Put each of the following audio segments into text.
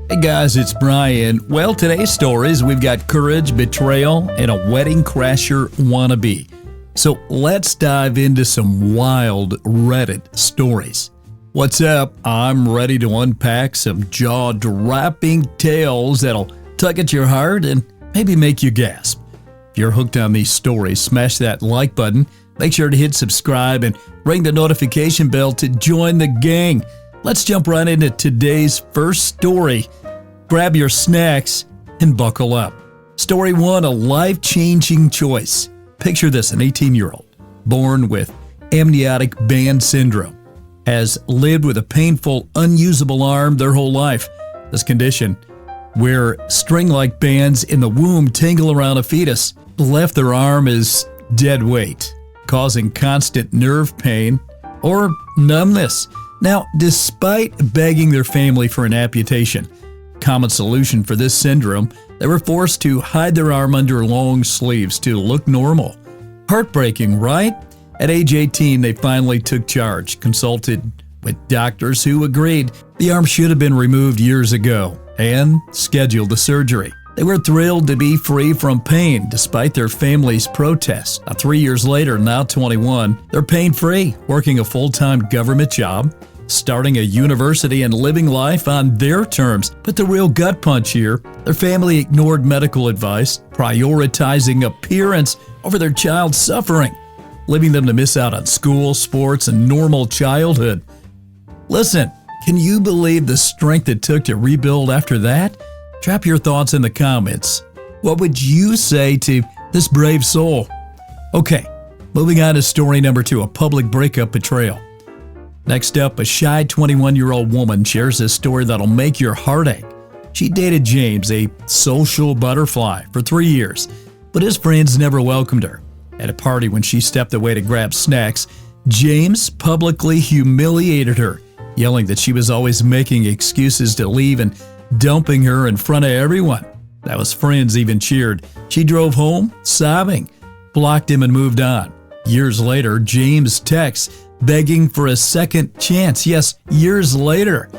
Hey guys, it's Brian. Well, today's stories, we've got courage, betrayal, and a wedding crasher wannabe. So let's dive into some wild Reddit stories. What's up? I'm ready to unpack some jaw-dropping tales that'll tug at your heart and maybe make you gasp. If you're hooked on these stories, smash that like button. Make sure to hit subscribe and ring the notification bell to join the gang. Let's jump right into today's first story. Grab your snacks and buckle up. Story 1, a life-changing choice. Picture this, an 18-year-old, born with amniotic band syndrome, has lived with a painful, unusable arm their whole life. This condition, where string-like bands in the womb tangle around a fetus, left their arm as dead weight, causing constant nerve pain or numbness. Now, despite begging their family for an amputation, common solution for this syndrome, they were forced to hide their arm under long sleeves to look normal. Heartbreaking, right? At age 18, they finally took charge, consulted with doctors who agreed the arm should have been removed years ago, and scheduled the surgery. They were thrilled to be free from pain despite their family's protests. Now, 3 years later, now 21, they're pain-free, working a full-time government job, starting a university and living life on their terms. But the real gut punch here, their family ignored medical advice, prioritizing appearance over their child's suffering, leaving them to miss out on school, sports, and normal childhood. Listen, can you believe the strength it took to rebuild after that? Drop your thoughts in the comments. What would you say to this brave soul? Okay, moving on to story number 2, a public breakup betrayal. Next up, a shy 21-year-old woman shares a story that'll make your heart ache. She dated James, a social butterfly, for 3 years, but his friends never welcomed her. At a party when she stepped away to grab snacks, James publicly humiliated her, yelling that she was always making excuses to leave and dumping her in front of everyone. Now his friends even cheered. She drove home, sobbing, blocked him and moved on. Years later, James texts begging for a second chance. Yes, years later,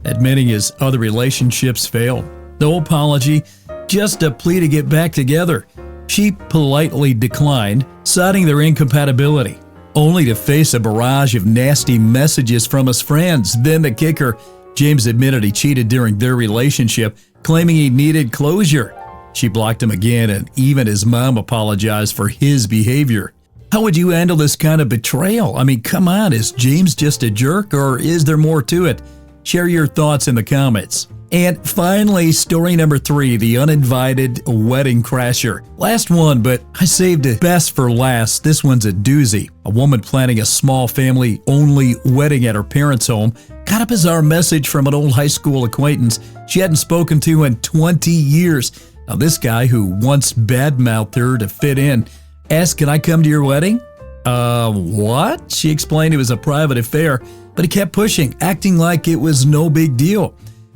admitting his other relationships failed. No apology, just a plea to get back together. She politely declined, citing their incompatibility, only to face a barrage of nasty messages from his friends. Then the kicker, James admitted he cheated during their relationship, claiming he needed closure. She blocked him again, and even his mom apologized for his behavior. How would you handle this kind of betrayal? I mean, come on, is James just a jerk, or is there more to it? Share your thoughts in the comments. And finally, story number 3, the uninvited wedding crasher. Last one, but I saved it best for last. This one's a doozy. A woman planning a small family-only wedding at her parents' home got a bizarre message from an old high school acquaintance she hadn't spoken to in 20 years. Now, this guy, who once badmouthed her to fit in, asked, "Can I come to your wedding?" What? She explained it was a private affair, but he kept pushing, acting like it was no big deal.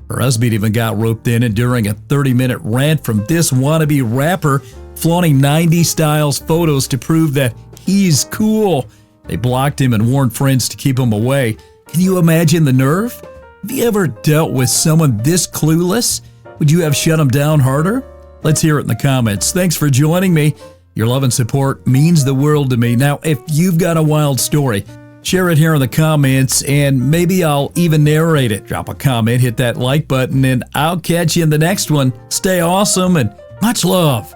Her husband even got roped in, and during a 30-minute rant from this wannabe rapper, flaunting 90s styles photos to prove that he's cool, they blocked him and warned friends to keep him away. Can you imagine the nerve? Have you ever dealt with someone this clueless? Would you have shut him down harder? Let's hear it in the comments. Thanks for joining me. Your love and support means the world to me. Now, if you've got a wild story, share it here in the comments, and maybe I'll even narrate it. Drop a comment, hit that like button, and I'll catch you in the next one. Stay awesome, and much love.